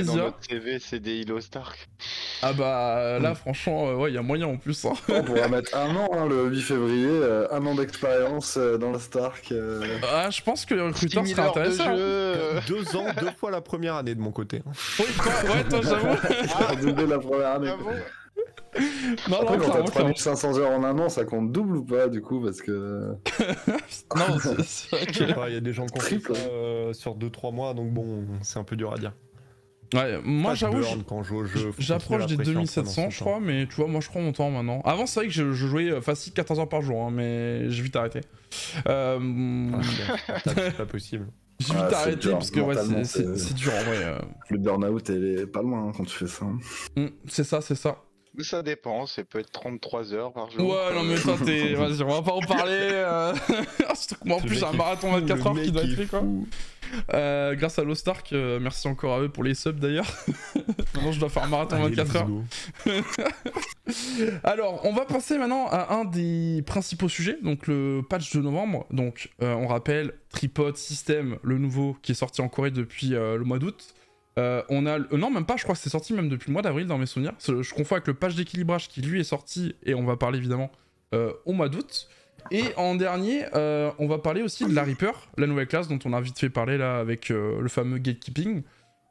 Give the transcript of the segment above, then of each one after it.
Dans notre CV, c'est des Hilo Stark. Ah bah là franchement, ouais, il y a moyen en plus. Hein. On pourra mettre 1 an, hein, le 8 février, 1 an d'expérience dans la Stark. Ah, je pense que le recruteur 6 000 serait heures de intéressant. jeu. 2 ans, 2 fois la première année de mon côté. Oui, toi j'avoue. Ah, doubler la première année. Bravo. Non, Après, non, quand t'as clairement. 3500 heures en 1 an, ça compte double ou pas, du coup, parce que... Non, c'est vrai que... Il y a des gens qui ont fait Triple. ça sur 2-3 mois, donc bon, c'est un peu dur à dire. Ouais, moi j'avoue, Quand je joue au jeu, faut j'approche des continuer la pression 2700 pendant je son crois, mais tu vois, moi je prends mon temps maintenant. Avant c'est vrai que je jouais facile 14 heures par jour, hein, mais j'ai vite arrêté. temps. C'est pas possible. J'ai vite c'est arrêté dur, parce que ouais, mentalement, c'est dur en vrai. Le burn-out, elle est pas loin hein, quand tu fais ça. C'est ça, c'est ça. Ça dépend, ça peut être 33 heures par jour. Ouais, non mais toi t'es... Vas-y, on va pas en parler. Surtout que moi en plus j'ai un marathon 24 heures qui doit être fait quoi. Grâce à Lost Ark, merci encore à eux pour les subs d'ailleurs. Maintenant je dois faire un marathon 24 heures. Alors, on va passer maintenant à un des principaux sujets, donc le patch de novembre. Donc, on rappelle, Tripod System, le nouveau, qui est sorti en Corée depuis le mois d'août. On a... non, même pas, je crois que c'est sorti même depuis le mois d'avril dans mes souvenirs. Je confonds avec le patch d'équilibrage qui lui est sorti, et on va parler évidemment au mois d'août. Et en dernier, on va parler aussi de la Reaper, la nouvelle classe dont on a vite fait parler là avec le fameux gatekeeping.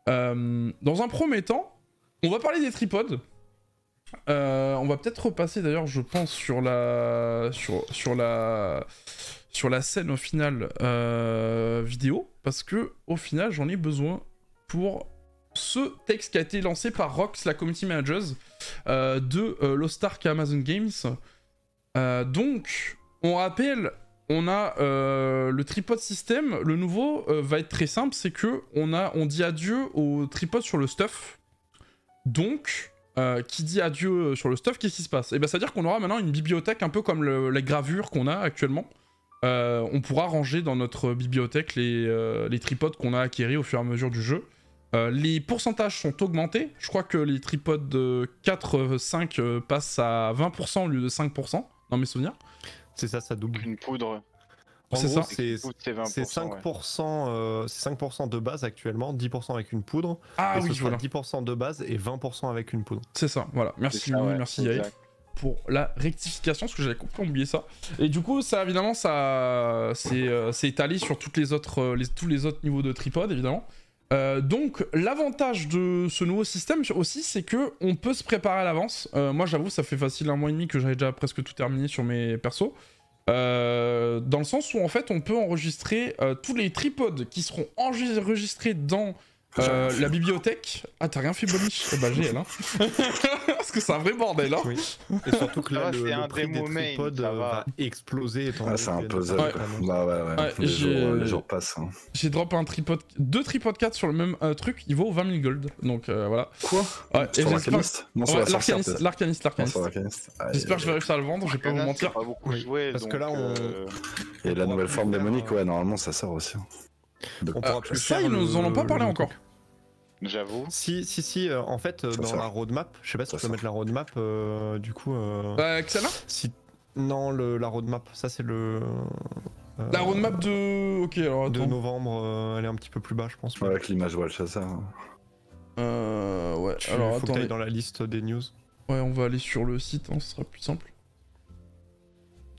Dans un premier temps, on va parler des tripodes. On va peut-être repasser d'ailleurs, je pense, sur la scène au final vidéo, parce que au final, j'en ai besoin pour ce texte qui a été lancé par Rox, la community manager de Lost Ark à Amazon Games. Donc, on rappelle, on a le tripod system. Le nouveau va être très simple, c'est que on dit adieu au tripod sur le stuff. Donc, qui dit adieu sur le stuff, qu'est-ce qui se passe? Et ben, ça veut dire qu'on aura maintenant une bibliothèque un peu comme les gravures qu'on a actuellement. On pourra ranger dans notre bibliothèque les tripodes qu'on a acquéris au fur et à mesure du jeu. Les pourcentages sont augmentés. Je crois que les tripodes de 4-5 passent à 20% au lieu de 5%, dans mes souvenirs. C'est ça, ça double. Une poudre. C'est ça. C'est 5%, c'est 5% de base actuellement, 10% avec une poudre. Ah et oui, ce sera voilà. 10% de base et 20% avec une poudre. C'est ça, voilà. Merci, ça, ouais, merci Yael exact. pour la rectification, parce que j'avais complètement oublié ça. Et du coup, ça, évidemment, ça c'est étalé sur tous les autres niveaux de tripod, évidemment. Donc, l'avantage de ce nouveau système aussi, c'est que on peut se préparer à l'avance. Moi, j'avoue, ça fait facile 1 mois et demi que j'avais déjà presque tout terminé sur mes persos. Dans le sens où, en fait, on peut enregistrer tous les tripodes qui seront enregistrés dans la bibliothèque. Ah, t'as rien fait, Boniche? Bah, GL, hein. Parce que c'est un vrai bordel, hein. Oui. Et surtout que là, Ça va, c'est un le prix des démo main, tripods ça va. va exploser. étant Ah, donné c'est un que- puzzle. Ouais. Quoi. Bah ouais. Les jours passent. Hein. J'ai drop un tripod, 2 tripods 4 sur le même truc, il vaut 20 000 gold. Donc voilà. Quoi? Ouais, et Sur j'espère... l'Arcanist? Non, sur Ouais, la sorcière, peut-être. l'Arcanist. Non, sur l'Arcanist. J'espère que je vais réussir à le vendre, je vais pas vous mentir. Pas beaucoup Oui, joué, parce donc, que là, Et la pourra nouvelle plus forme faire, démonique, ouais, normalement, ça sort aussi. On pourra plus Ça, faire ils nous en ont pas parlé encore. J'avoue. Si, en fait, Ça dans sort. la roadmap, je sais pas si Ça tu peux sort. mettre la roadmap, du coup. Xana Si... Non, la roadmap, ça c'est le. La roadmap de... Ok, alors de attends. novembre, elle est un petit peu plus bas, je pense. Ouais, avec l'image Wall Chaser. Ouais, Tu, alors faut que t'ailles attendez. dans la list des news. Ouais, on va aller sur le site, hein, ce sera plus simple.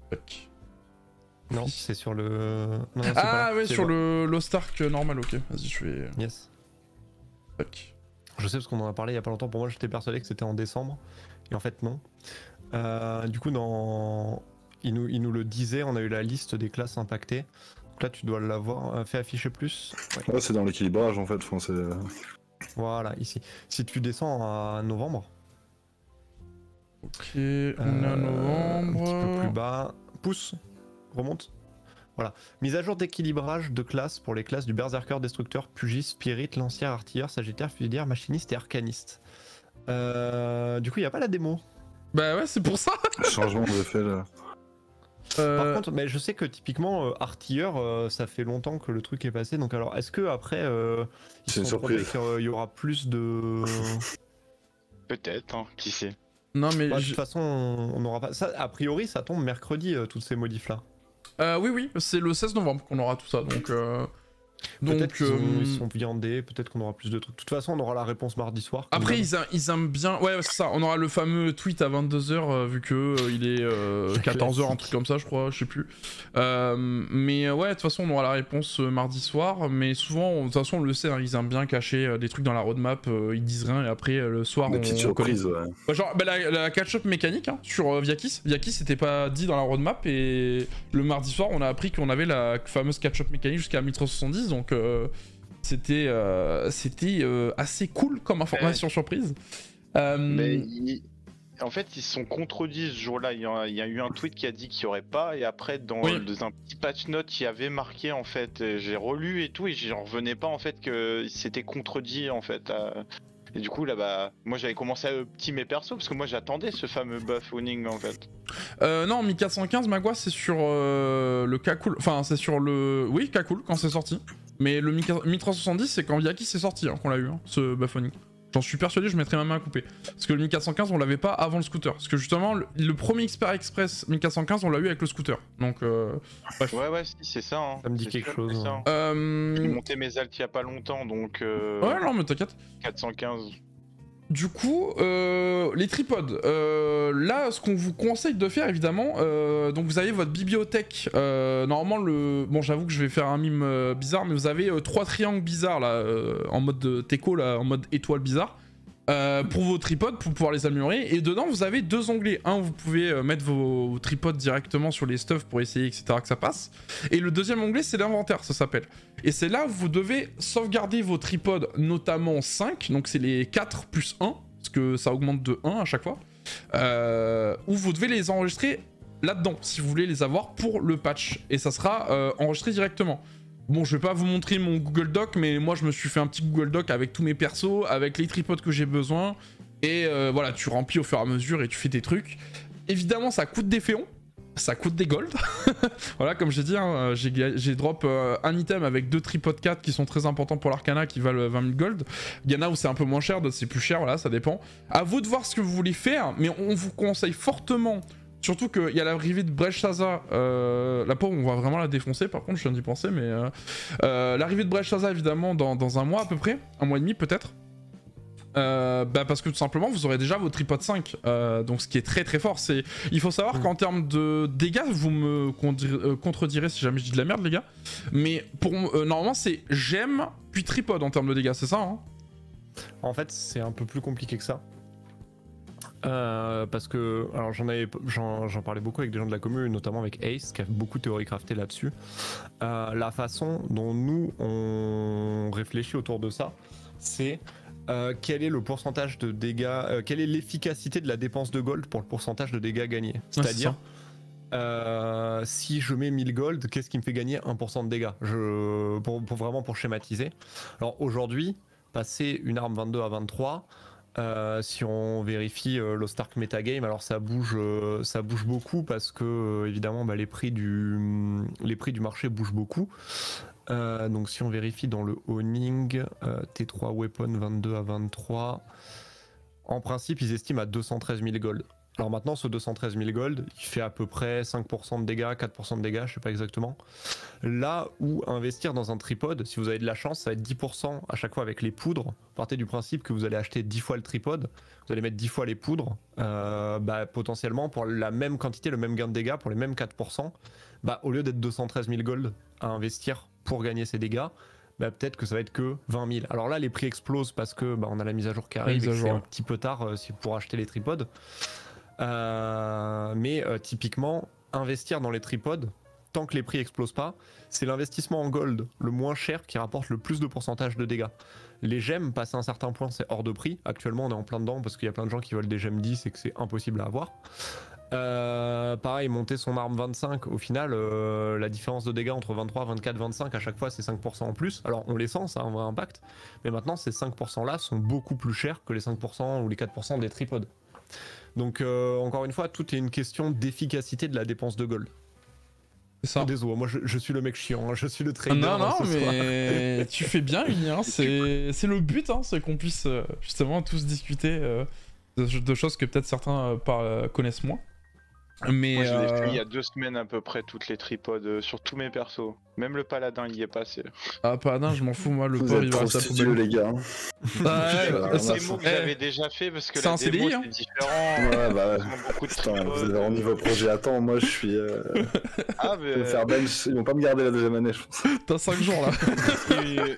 Tac. Non, Oui. c'est sur le. Non, c'est Ah pas là, ouais, c'est sur bon. le Lost Ark normal, ok. Vas-y, je vais... Yes. Tac. Je sais parce qu'on en a parlé il y a pas longtemps. Pour moi, j'étais persuadé que c'était en décembre. Et en fait, non. Du coup, il nous le disait, on a eu la liste des classes impactées. Donc là, tu dois l'avoir. Fait afficher plus. Ouais. Ouais, c'est dans l'équilibrage en fait. Enfin, Voilà, ici. Si tu descends à novembre. Ok, on est à novembre... Un petit peu plus bas. Pouce. Remonte. Voilà. Mise à jour d'équilibrage de classes pour les classes du Berserker, Destructeur, Pugiste, Spirit, Lancière, Artilleur, Sagittaire, Fusilière, Machiniste et Arcaniste. Du coup, il n'y a pas la démo. Bah ouais, c'est pour ça. changement de fait là. Par contre, mais je sais que typiquement Artilleur, ça fait longtemps que le truc est passé. Donc alors, est-ce que après, ils C'est une sont trompés surprise. qu'il y aura plus de... Peut-être, hein, qui sait. Non mais... Bah, de toute façon, on n'aura pas... Ça, a priori, ça tombe mercredi, toutes ces modifs-là. Oui, c'est le 16 novembre qu'on aura tout ça, donc... Donc, Peut-être qu'ils sont viandés, peut-être qu'on aura plus de trucs. De toute façon, on aura la réponse mardi soir. Après, ils aiment bien. Ouais, c'est ça. On aura le fameux tweet à 22h, vu que il est 14h, un truc comme ça, je crois, je sais plus. Mais ouais, de toute façon, on aura la réponse mardi soir. Mais souvent, de toute façon, on le sait, hein, ils aiment bien cacher des trucs dans la roadmap. Ils disent rien et après, le soir, Des petites surprises, ouais. Ouais, genre, bah, la catch-up mécanique hein, sur Viakis. Viakis, c'était pas dit dans la roadmap. Et le mardi soir, on a appris qu'on avait la fameuse catch-up mécanique jusqu'à 1370. Donc. C'était assez cool comme information surprise. Mais en fait, ils se sont contredits ce jour-là. Il y a eu un tweet qui a dit qu'il n'y aurait pas, et après, dans un petit patch note, il y avait marqué en fait. J'ai relu et tout, et j'en revenais pas en fait que c'était contredit en fait. Et du coup, là, bah, moi j'avais commencé à optimiser mes persos parce que moi j'attendais ce fameux buff owning en fait. Non, 1415 Magua, c'est sur le Kakul. Enfin, c'est sur le. Oui, Kakul quand c'est sorti. Mais le 1370, c'est quand Viakis c'est sorti hein, qu'on l'a eu, hein, ce buffoning. J'en suis persuadé, je mettrais ma main à couper. Parce que le 1415, on l'avait pas avant le scooter. Parce que justement, le premier Xperia Express 1415, on l'a eu avec le scooter. Donc, bref. Ouais, si, c'est ça. Hein. Ça me dit quelque chose. Ça, hein. J'ai monté mes alts il y a pas longtemps, donc. Ouais, non, mais t'inquiète. 415. Du coup, les tripodes. Là, ce qu'on vous conseille de faire, évidemment, donc vous avez votre bibliothèque. Normalement, bon, j'avoue que je vais faire un mime bizarre, mais vous avez 3 triangles bizarres là, en mode techo, là, en mode étoile bizarre, pour vos tripodes, pour pouvoir les améliorer. Et dedans, vous avez 2 onglets. Un, vous pouvez mettre vos tripodes directement sur les stuffs pour essayer, etc., que ça passe. Et le deuxième onglet, c'est l'inventaire, ça s'appelle. Et c'est là où vous devez sauvegarder vos tripodes, notamment 5, donc c'est les 4 plus 1, parce que ça augmente de 1 à chaque fois, où vous devez les enregistrer là-dedans, si vous voulez les avoir pour le patch. Et ça sera enregistré directement. Bon, je vais pas vous montrer mon Google Doc, mais moi je me suis fait un petit Google Doc avec tous mes persos, avec les tripodes que j'ai besoin, et voilà, tu remplis au fur et à mesure et tu fais tes trucs. Évidemment, ça coûte des féons. Ça coûte des gold. Voilà, comme j'ai dit, hein, j'ai drop un item avec 2 tripodes 4 qui sont très importants pour l'Arcana qui valent 20 000 gold. Il y en a où c'est un peu moins cher, d'autres c'est plus cher, voilà, ça dépend. À vous de voir ce que vous voulez faire, mais on vous conseille fortement, surtout qu'il y a l'arrivée de Breshtaza. La pauvre, on va vraiment la défoncer, par contre, je viens d'y penser, mais l'arrivée de Breshtaza, évidemment, dans un mois à peu près, un mois et demi peut-être. Parce que tout simplement vous aurez déjà vos tripodes 5 donc ce qui est très très fort. Il faut savoir qu'en termes de dégâts, vous me contredirez si jamais je dis de la merde les gars, mais pour normalement c'est gemme puis tripode en termes de dégâts, c'est ça hein? En fait c'est un peu plus compliqué que ça. Parce que alors j'en parlais beaucoup avec des gens de la commune, notamment avec Ace qui a beaucoup théorie crafté là-dessus. La façon dont nous on réfléchit autour de ça, c'est quel est le pourcentage de dégâts, quelle est l'efficacité de la dépense de gold pour le pourcentage de dégâts gagnés. C'est-à-dire, si je mets 1000 gold, qu'est-ce qui me fait gagner 1% de dégâts vraiment pour schématiser. Alors aujourd'hui, passer une arme 22 à 23, si on vérifie Lost Ark metagame, alors ça bouge beaucoup parce que évidemment les prix du marché bougent beaucoup. Donc si on vérifie dans le owning, T3 weapon 22 à 23, en principe ils estiment à 213 000 gold. Alors maintenant ce 213 000 gold, il fait à peu près 5% de dégâts, 4% de dégâts, je sais pas exactement. Là où investir dans un tripode, si vous avez de la chance, ça va être 10% à chaque fois avec les poudres. Partez du principe que vous allez acheter 10 fois le tripode, vous allez mettre 10 fois les poudres, potentiellement pour la même quantité, le même gain de dégâts, pour les mêmes 4%, au lieu d'être 213 000 gold à investir pour gagner ces dégâts, peut-être que ça va être que 20 000. Alors là les prix explosent parce que on a la mise à jour qui arrive et c'est un petit peu tard pour acheter les tripodes. Typiquement investir dans les tripodes tant que les prix explosent pas, c'est l'investissement en gold le moins cher qui rapporte le plus de pourcentage de dégâts. Les gemmes passé un certain point c'est hors de prix. Actuellement on est en plein dedans parce qu'il y a plein de gens qui veulent des gemmes 10 et que c'est impossible à avoir. Pareil, monter son arme 25, au final la différence de dégâts entre 23, 24, 25 à chaque fois c'est 5% en plus. Alors on les sent, ça a un vrai impact, mais maintenant ces 5% là sont beaucoup plus chers que les 5% ou les 4% des tripodes. Donc encore une fois, tout est une question d'efficacité de la dépense de gold. C'est ça. Désolé, moi je suis le mec chiant, je suis le trader. Non, mais tu fais bien, Uni, hein, c'est le but, hein, c'est qu'on puisse justement tous discuter de choses que peut-être certains connaissent moins. Mais Moi, je l'ai fait il y a 2 semaines à peu près, toutes les tripodes sur tous mes persos. Même le paladin, il y est passé. ah, paladin, je m'en fous, moi, le Vous pauvre, êtes il va trop rester à la studieux, poubelle. les gars. Ouais, ça- C'est mots que j'avais déjà fait parce que C'est la un démo CDI, hein. c'est différent. Ouais, bah, Ils ont beaucoup de putain, vous tripodes. avez rendu vos projets à temps. Moi, je suis. Ah, Je vais mais faire bench. Ils vont pas me garder la deuxième année, je pense. T'as 5 jours là.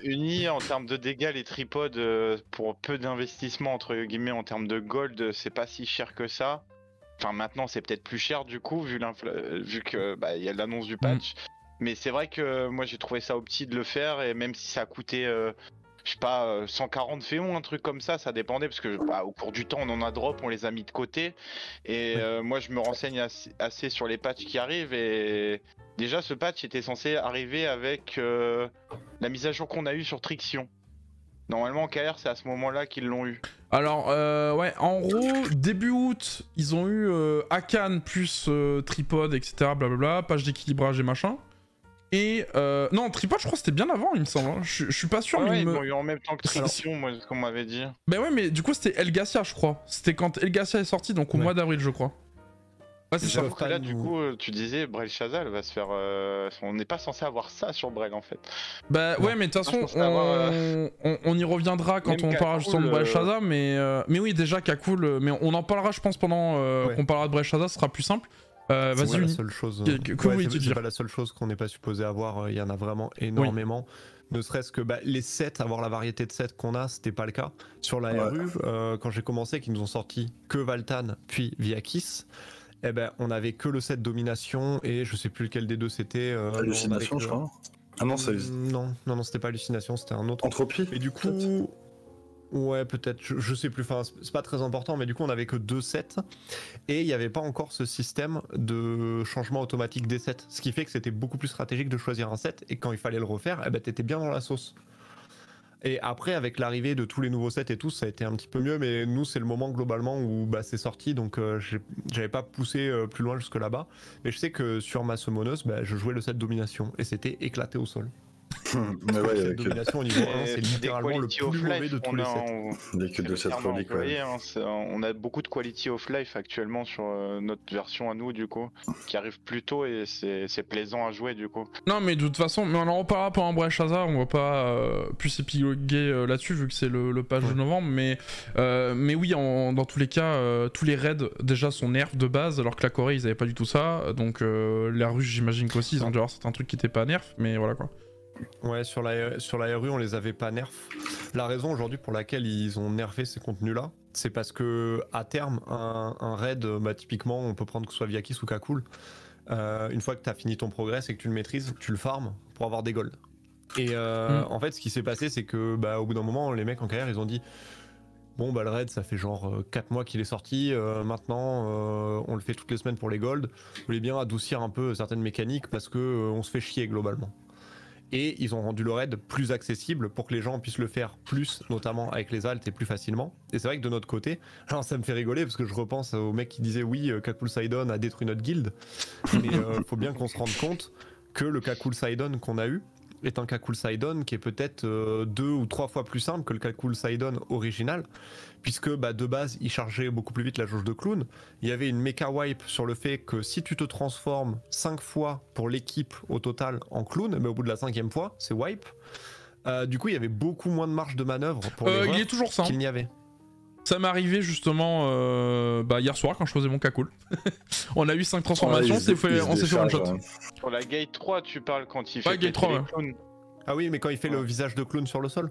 Uni en termes de dégâts, les tripodes pour peu d'investissement entre guillemets en termes de gold, c'est pas si cher que ça. Enfin maintenant c'est peut-être plus cher du coup vu que bah il y a l'annonce du patch. Mais c'est vrai que moi j'ai trouvé ça opti de le faire et même si ça a coûté je sais pas 140 féons un truc comme ça dépendait parce que bah, au cours du temps on en a drop, on les a mis de côté et moi je me renseigne assez sur les patchs qui arrivent et déjà ce patch était censé arriver avec la mise à jour qu'on a eue sur Trixion. Normalement, KR, c'est à ce moment-là qu'ils l'ont eu. Alors, ouais, en gros, début août, ils ont eu Akan plus tripod, etc. Blablabla, page d'équilibrage et machin. Et non, tripod, je crois que c'était bien avant, il me semble. Hein. Je suis pas sûr, Ah mais ouais, il ils me... l'ont eu en même temps que Trixion, moi, ce qu'on m'avait dit. Bah ouais, mais du coup, c'était Elgacia, je crois. C'était quand Elgacia est sorti, donc au mois d'avril, je crois. Ouais, c'est ça. J'avoue que là, du coup, tu disais, Brel Chazal va se faire. On n'est pas censé avoir ça sur Brel en fait. Bah ouais, mais de toute façon, on y reviendra quand Même on parlera justement de Breschaza, mais oui, déjà Kakul, mais on en parlera, je pense, pendant qu'on parlera de Breschaza, ce sera plus simple. Vas-y, c'est Uni. la seule chose. C'est pas la seule chose qu'on n'est pas supposé avoir. Il y en a vraiment énormément. Ne serait-ce que les sets, avoir la variété de sets qu'on a, c'était pas le cas. Sur la RU, quand j'ai commencé, qu'ils nous ont sorti que Valtan, puis Viakis. Eh ben, on avait que le set domination et je sais plus lequel des deux c'était. Hallucination, je crois. Ah non, c'est. Non, c'était pas hallucination, c'était un autre. Entropie. Et du coup, ouais, peut-être, je sais plus. Enfin, c'est pas très important, mais du coup, on avait que 2 sets et il n'y avait pas encore ce système de changement automatique des sets, ce qui fait que c'était beaucoup plus stratégique de choisir un set et quand il fallait le refaire, eh ben, t'étais bien dans la sauce. Et après, avec l'arrivée de tous les nouveaux sets et tout, ça a été un petit peu mieux, mais nous, c'est le moment globalement où c'est sorti, donc j'avais pas poussé plus loin jusque là-bas. Mais je sais que sur ma summoneuse, je jouais le set domination et c'était éclaté au sol. Mais ouais, Le set domination au niveau 1, c'est littéralement le plus mauvais de tous les sets. Il n'y a que 2 sets reliques, ouais. On a beaucoup de quality of life actuellement sur notre version à nous, du coup, qui arrive plus tôt et c'est plaisant à jouer, du coup. Non, mais de toute façon, mais on en reparlera pendant Breschaza, on va pas plus épiloguer là-dessus vu que c'est le patch de novembre, mais oui, dans tous les cas, tous les raids déjà sont nerfs de base, alors que la Corée ils avaient pas du tout ça, donc la Russe j'imagine qu'aussi ils ont dû avoir certains trucs qui étaient pas nerfs, mais voilà quoi. Ouais, sur la RU, on les avait pas nerf. La raison aujourd'hui pour laquelle ils ont nerfé ces contenus-là, c'est parce que à terme, un raid, typiquement, on peut prendre que ce soit Viakis ou Kakul. Une fois que tu as fini ton progrès et que tu le maîtrises, tu le farmes pour avoir des golds. Et en fait, ce qui s'est passé, c'est que au bout d'un moment, les mecs en carrière, ils ont dit bon, le raid, ça fait genre 4 mois qu'il est sorti. Maintenant, on le fait toutes les semaines pour les golds. Vous voulez bien adoucir un peu certaines mécaniques parce que on se fait chier globalement. Et ils ont rendu le raid plus accessible pour que les gens puissent le faire plus, notamment avec les alts et plus facilement. Et c'est vrai que de notre côté, alors ça me fait rigoler parce que je repense aux mecs qui disaient oui, Kakul Sidon a détruit notre guilde. Mais faut bien qu'on se rende compte que le Kakul Sidon qu'on a eu est un Kakul Sidon qui est peut-être 2 ou 3 fois plus simple que le Kakul Sidon original, puisque de base il chargeait beaucoup plus vite la jauge de clown. Il y avait une méca wipe sur le fait que si tu te transformes 5 fois pour l'équipe au total en clown, mais au bout de la 5e fois c'est wipe. Du coup il y avait beaucoup moins de marge de manœuvre pour les il est toujours ça, qu'il n'y avait. Ça m'est arrivé justement hier soir quand je faisais mon Kakul. On a eu 5 transformations, on s'est fait one shot. Pour la Gate 3, tu parles quand il fait Gate 3, les clowns. Ah oui, mais quand il fait le visage de clown sur le sol.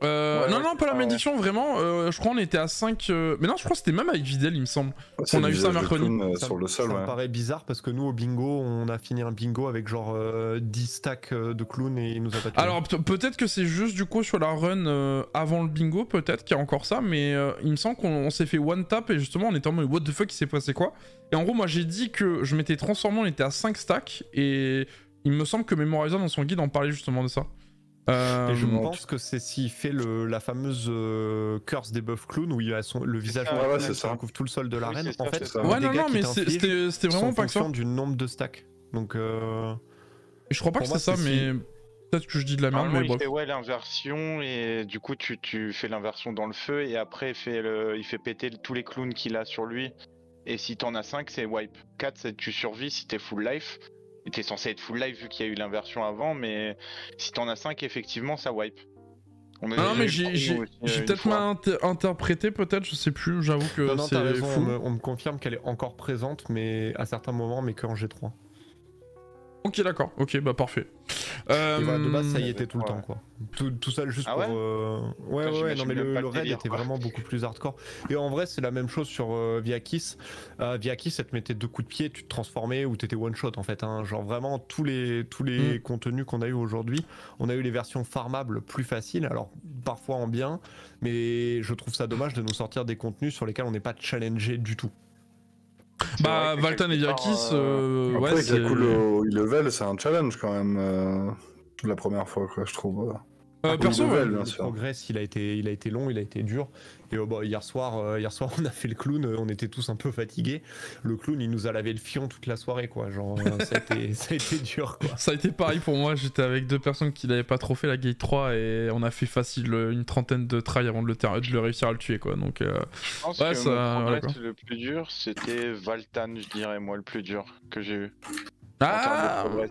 Non, pas la malédiction, vraiment. Je crois on était à 5. Mais non, je crois que c'était même avec Videl, il me semble. On a eu ça mercredi. Sur le sol, ça me paraît bizarre parce que nous au bingo, on a fini un bingo avec genre 10 stacks de clowns et il nous a pas tué. Alors peut-être que c'est juste du coup sur la run avant le bingo, peut-être qu'il y a encore ça, mais il me semble qu'on s'est fait one tap et justement on était en mode what the fuck, il s'est passé quoi? Et en gros, moi j'ai dit que je m'étais transformé, on était à 5 stacks et il me semble que Memorizer dans son guide en parlait justement de ça. Et je pense que c'est s'il fait la fameuse curse des buff clown où il a le visage qui recouvre tout le sol de l'arène. En fait, non, mais c'était vraiment pas que ça. Du nombre de stacks. Donc, je crois pas que c'est ça, mais peut-être que je dis de la merde. Mais il fait l'inversion et du coup tu fais l'inversion dans le feu et après il fait péter tous les clowns qu'il a sur lui. et si t'en as 5, c'est wipe. 4, c'est tu survis si t'es full life. Et t'es censé être full life vu qu'il y a eu l'inversion avant, mais si t'en as 5, effectivement, ça wipe. Non, mais j'ai peut-être mal interprété, peut-être, je sais plus, j'avoue que non, c'est t'as raison, fou. on me confirme qu'elle est encore présente, mais à certains moments, mais qu'en G3. Ok, d'accord, ok, bah parfait. Et voilà, de base, ça y était tout le temps, quoi. Tout ça juste pour... Ouais, non, mais le raid était vraiment beaucoup plus hardcore. Et en vrai, c'est la même chose sur Viakis. Viakis, ça te mettait 2 coups de pied, tu te transformais ou t'étais one-shot, en fait. Hein. Genre vraiment, tous les contenus qu'on a eu aujourd'hui, on a eu les versions farmables plus faciles, alors parfois en bien, mais je trouve ça dommage de nous sortir des contenus sur lesquels on n'est pas challengé du tout. Bah, Valtan et Viakis, après, ouais, c'est... e-level, c'est un challenge quand même, la première fois, quoi, je trouve. Perso, e-level, ouais. bien Le sûr. progress, il a été long, il a été dur. Et bah, hier soir, on a fait le clown, on était tous un peu fatigués. Le clown, il nous a lavé le fion toute la soirée, quoi. Genre, ça a été dur, quoi. Ça a été pareil pour moi, j'étais avec 2 personnes qui n'avaient pas trop fait la Gate 3 et on a fait facile une trentaine de tries avant de le réussir à le tuer, quoi. Donc, Je pense ouais, que ça... mon progress le plus dur, c'était Valtan, je dirais, moi, le plus dur que j'ai eu. En termes de Ah, progress.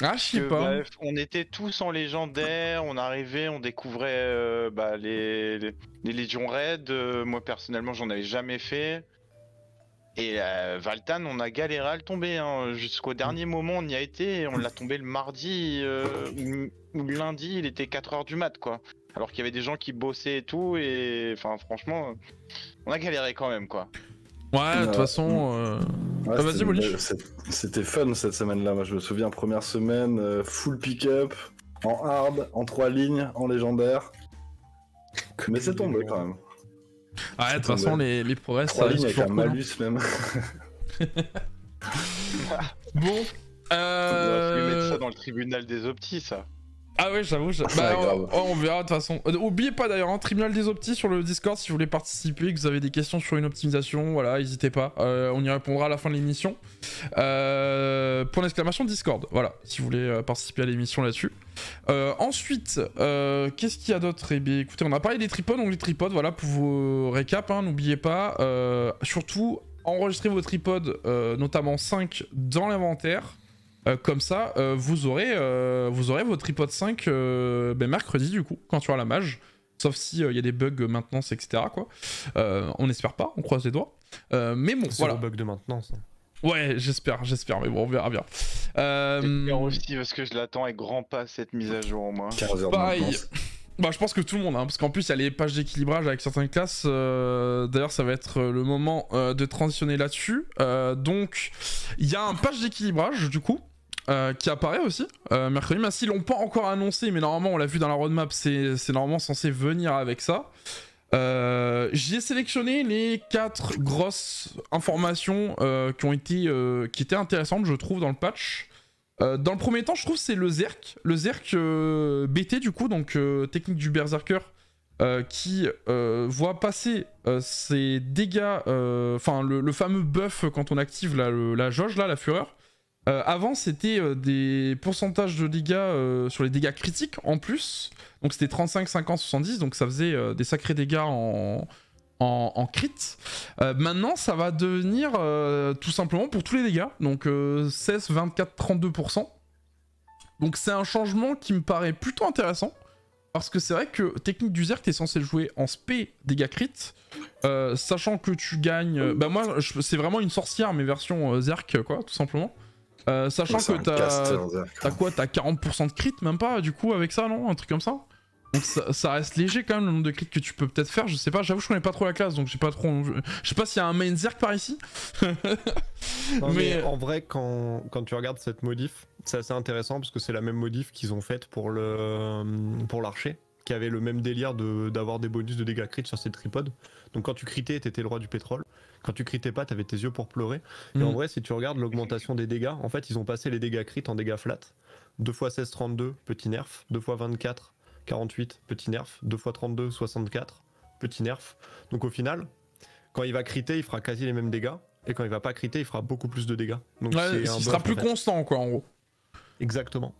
je sais pas. Bref, on était tous en légendaire, on arrivait, on découvrait les légions raids. Moi personnellement, j'en avais jamais fait. Et Valtan, on a galéré à le tomber. Hein. Jusqu'au dernier moment, on y a été. On l'a tombé le mardi ou le lundi, il était 4h du mat, quoi. Alors qu'il y avait des gens qui bossaient et tout. Et enfin, franchement, on a galéré quand même, quoi. Ouais, de toute façon... Ouais, vas-y, Molly. C'était fun cette semaine-là. Moi, je me souviens, première semaine, full pick-up, en hard, en 3 lignes, en légendaire. Mais c'est tombé quand même. Ouais, de toute façon, les progress, 3 ça lignes reste avec un toujours cool, hein. malus même. Bon, On va mettre ça dans le tribunal des optis, ça. Ah ouais, j'avoue, bah, on verra de toute façon. Oubliez pas d'ailleurs, tribunal des optis sur le Discord si vous voulez participer, que vous avez des questions sur une optimisation, voilà, n'hésitez pas, on y répondra à la fin de l'émission. Point d'exclamation Discord, voilà, si vous voulez participer à l'émission là-dessus. Ensuite, qu'est-ce qu'il y a d'autre? Eh bien, écoutez, on a parlé des tripodes, donc les tripodes, voilà, pour vos récaps, hein, n'oubliez pas, surtout, enregistrez vos tripodes, notamment 5 dans l'inventaire. Comme ça, vous aurez vos tripodes 5 mercredi du coup, quand tu auras la mage. Sauf si y a des bugs maintenance, etc. quoi. On n'espère pas, on croise les doigts. Mais bon, voilà. C'est le bug de maintenance. Ouais, j'espère, mais bon, on verra bien. J'espère aussi parce que je l'attends avec grand pas cette mise à jour, moi. 15 heures de Pareil. maintenance. Bah, je pense que tout le monde, hein, parce qu'en plus il y a les pages d'équilibrage avec certaines classes. D'ailleurs, ça va être le moment de transitionner là-dessus. Donc, il y a un page d'équilibrage du coup. Qui apparaît aussi mercredi, mais s'ils l'ont pas encore annoncé, mais normalement on l'a vu dans la roadmap, c'est normalement censé venir avec ça. J'y ai sélectionné les 4 grosses informations qui étaient intéressantes, je trouve, dans le patch. Dans le premier temps, je trouve c'est le Zerk BT du coup, donc technique du Berserker, qui voit passer ses dégâts, enfin le fameux buff quand on active la jauge là, la fureur. Avant c'était des pourcentages de dégâts sur les dégâts critiques en plus, donc c'était 35, 50, 70, donc ça faisait des sacrés dégâts en crit. Maintenant ça va devenir tout simplement pour tous les dégâts, donc 16, 24, 32%. Donc c'est un changement qui me paraît plutôt intéressant, parce que c'est vrai que technique du Zerk t'es censé jouer en spé dégâts crit, sachant que tu gagnes... bah moi c'est vraiment une sorcière mais version Zerk quoi, tout simplement. Sachant que t'as quoi, t'as 40% de crit, même pas du coup avec ça, non? Un truc comme ça. Donc ça reste léger quand même le nombre de crits que tu peux peut-être faire, je sais pas, j'avoue je connais pas trop la classe donc j'ai pas trop... Je sais pas s'il y a un main Zerk par ici. Non, mais en vrai quand tu regardes cette modif, c'est assez intéressant parce que c'est la même modif qu'ils ont faite pour l'archer, qui avait le même délire d'avoir des bonus de dégâts crit sur ses tripodes. Donc quand tu critais, t'étais le roi du pétrole. Quand tu critais pas, t'avais tes yeux pour pleurer. Et en vrai, si tu regardes l'augmentation des dégâts, en fait, ils ont passé les dégâts crit en dégâts flat. 2 x 16, 32, petit nerf. 2 x 24, 48, petit nerf. 2 x 32, 64, petit nerf. Donc au final, quand il va criter, il fera quasi les mêmes dégâts. Et quand il va pas criter, il fera beaucoup plus de dégâts. Donc ouais, il sera plus constant quoi en gros. Exactement.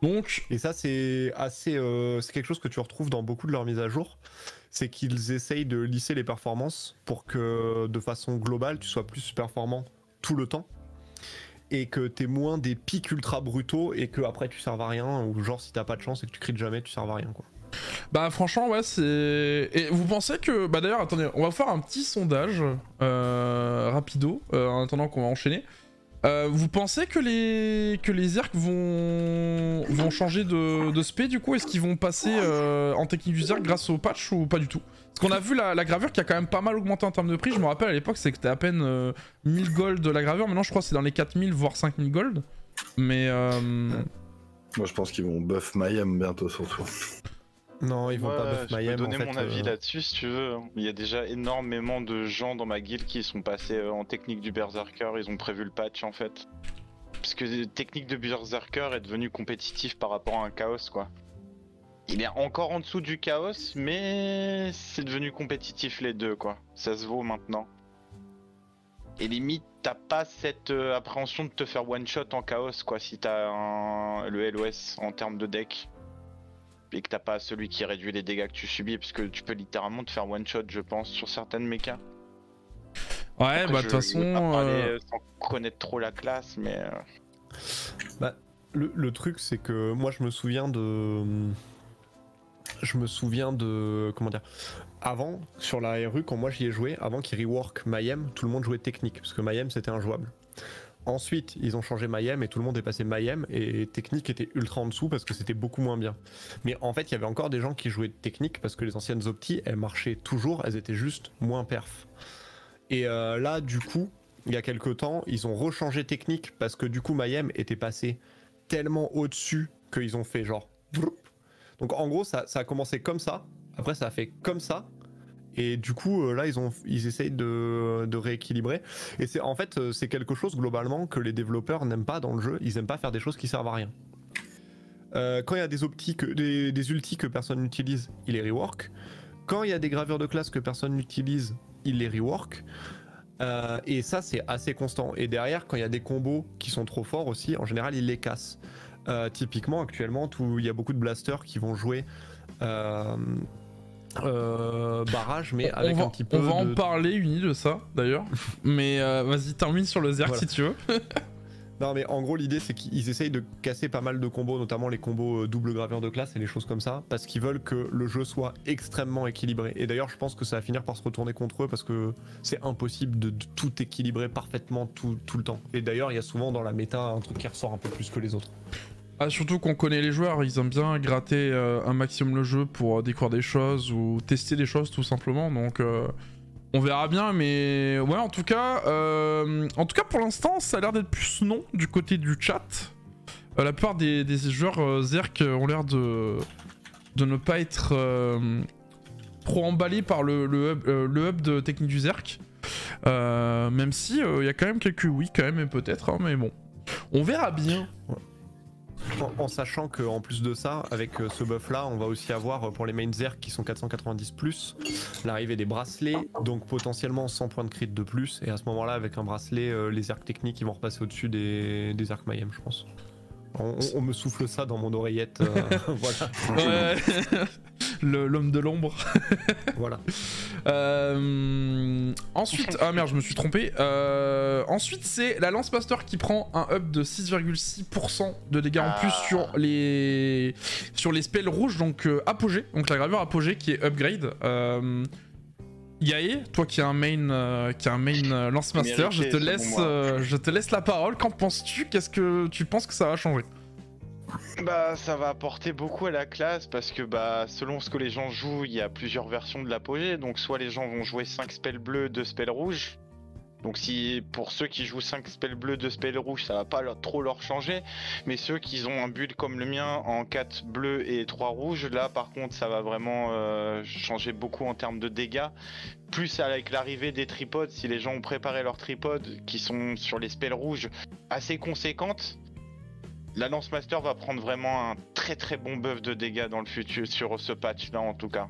Donc, Et ça, c'est assez, c'est quelque chose que tu retrouves dans beaucoup de leurs mises à jour. C'est qu'ils essayent de lisser les performances pour que, de façon globale, tu sois plus performant tout le temps. Et que t'aies moins des pics ultra brutaux et que après tu serves à rien. Ou genre, si t'as pas de chance et que tu crites jamais, tu serves à rien, quoi. bah franchement, ouais, c'est... Et vous pensez que... Bah d'ailleurs, attendez, on va faire un petit sondage rapido, en attendant qu'on va enchaîner. Vous pensez que les Zerg vont changer de spé du coup? Est-ce qu'ils vont passer en technique du Zerg grâce au patch ou pas du tout? Parce qu'on a vu la gravure qui a quand même pas mal augmenté en termes de prix. Je me rappelle à l'époque c'était à peine 1000 gold la gravure. Maintenant je crois que c'est dans les 4000 voire 5000 gold. Mais Moi je pense qu'ils vont buff Mayhem bientôt surtout. Non, ils vont pas buff Mayhem. Je peux donner en fait, mon avis là-dessus si tu veux. Il y a déjà énormément de gens dans ma guilde qui sont passés en technique du Berserker. Ils ont prévu le patch en fait. Parce que technique de Berserker est devenu compétitif par rapport à un Chaos quoi. Il est encore en dessous du Chaos, mais c'est devenu compétitif les deux quoi. Ça se vaut maintenant. Et limite, t'as pas cette appréhension de te faire one shot en Chaos quoi si t'as le LOS en termes de deck. Et que t'as pas celui qui réduit les dégâts que tu subis, parce que tu peux littéralement te faire one shot, je pense, sur certaines mechas. ouais, Après, bah de toute façon... Je vais pas parler sans connaître trop la classe, mais... Bah, le truc, c'est que moi, je me souviens de... Comment dire? Avant, sur la RU, quand moi j'y ai joué, avant qu'ils rework Mayhem, tout le monde jouait technique, parce que Mayhem c'était injouable. Ensuite, ils ont changé Mayhem et tout le monde est passé Mayhem et technique était ultra en dessous parce que c'était beaucoup moins bien. Mais en fait, il y avait encore des gens qui jouaient technique parce que les anciennes optis, elles marchaient toujours, elles étaient juste moins perf. Et là, du coup, il y a quelques temps, ils ont rechangé technique parce que du coup, Mayhem était passé tellement au-dessus qu'ils ont fait genre... Donc en gros, ça a commencé comme ça, après ça a fait comme ça. Et du coup, là, ils essayent de rééquilibrer. Et c'est en fait, c'est quelque chose globalement que les développeurs n'aiment pas dans le jeu. Ils aiment pas faire des choses qui servent à rien. Quand il y a des des ultis que personne n'utilise, ils les rework. Quand il y a des gravures de classe que personne n'utilise, ils les rework. Et ça, c'est assez constant. Et derrière, quand il y a des combos qui sont trop forts aussi, en général, ils les cassent. Typiquement, actuellement, il y a beaucoup de blasters qui vont jouer. Barrage mais avec un petit peu on va en parler Uni de ça d'ailleurs. Mais vas-y termine sur le Zerg si tu veux. Non mais en gros l'idée c'est qu'ils essayent de casser pas mal de combos, notamment les combos double gravure de classe et les choses comme ça, parce qu'ils veulent que le jeu soit extrêmement équilibré. Et d'ailleurs je pense que ça va finir par se retourner contre eux parce que c'est impossible de tout équilibrer parfaitement tout le temps. Et d'ailleurs il y a souvent dans la méta un truc qui ressort un peu plus que les autres. Ah, surtout qu'on connaît les joueurs, ils aiment bien gratter un maximum le jeu pour découvrir des choses ou tester des choses tout simplement, donc on verra bien, mais ouais en tout cas pour l'instant ça a l'air d'être plus non du côté du chat. La plupart des joueurs Zerk ont l'air de ne pas être trop emballés par le hub de technique du Zerk, même si il y a quand même quelques oui quand même et peut-être, hein, mais bon, on verra bien. En sachant qu'en plus de ça, avec ce buff là, on va aussi avoir pour les main Zerg qui sont 490+, l'arrivée des bracelets, donc potentiellement 100 points de crit de plus, et à ce moment là avec un bracelet, les Zerg techniques ils vont repasser au-dessus des Zerg Mayhem je pense. On me souffle ça dans mon oreillette, voilà. Ouais. L'homme de l'ombre. Voilà. Ensuite, ah merde, je me suis trompé. Ensuite, c'est la Lance Master qui prend un up de 6,6% de dégâts en plus sur les spells rouges, donc apogée, donc la gravure apogée qui est upgrade. Yae, toi qui as un main Lance Master, je te laisse la parole. Qu'en penses-tu? Qu'est-ce que tu penses que ça va changer? Bah ça va apporter beaucoup à la classe parce que bah selon ce que les gens jouent, il y a plusieurs versions de l'apogée. Donc soit les gens vont jouer 5 spells bleus, 2 spells rouges. Donc si pour ceux qui jouent 5 spells bleus, 2 spells rouges, ça va pas trop leur changer. Mais ceux qui ont un build comme le mien en 4 bleus et 3 rouges, là par contre ça va vraiment changer beaucoup en termes de dégâts. Plus avec l'arrivée des tripodes, si les gens ont préparé leurs tripodes qui sont sur les spells rouges assez conséquentes, la Lance Master va prendre vraiment un très très bon buff de dégâts dans le futur sur ce patch là en tout cas.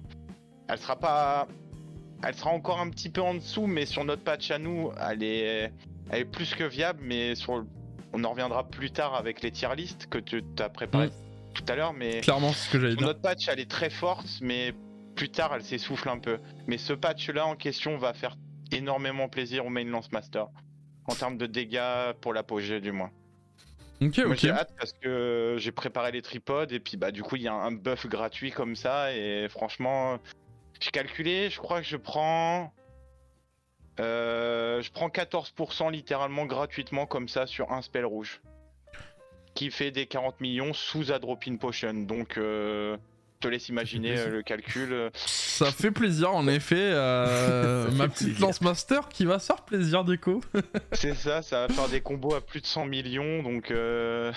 Elle sera encore un petit peu en dessous, mais sur notre patch à nous, elle est plus que viable, mais on en reviendra plus tard avec les tier list que tu as préparé. tout à l'heure, mais Clairement, c'est ce que j'allais dire. notre patch elle est très forte, mais plus tard elle s'essouffle un peu. Mais ce patch là en question va faire énormément plaisir au main Lance Master en termes de dégâts pour l'apogée du moins. Ok, Moi ok. j'ai hâte parce que j'ai préparé les tripodes et puis bah du coup il y a un buff gratuit comme ça et franchement j'ai calculé, je crois que je prends 14% littéralement gratuitement comme ça sur un spell rouge qui fait des 40 millions sous a drop-in potion, donc je te laisse imaginer le calcul. Ça fait plaisir en effet, ma petite Lance Master qui va se faire plaisir déco. C'est ça, ça va faire des combos à plus de 100 millions, donc ça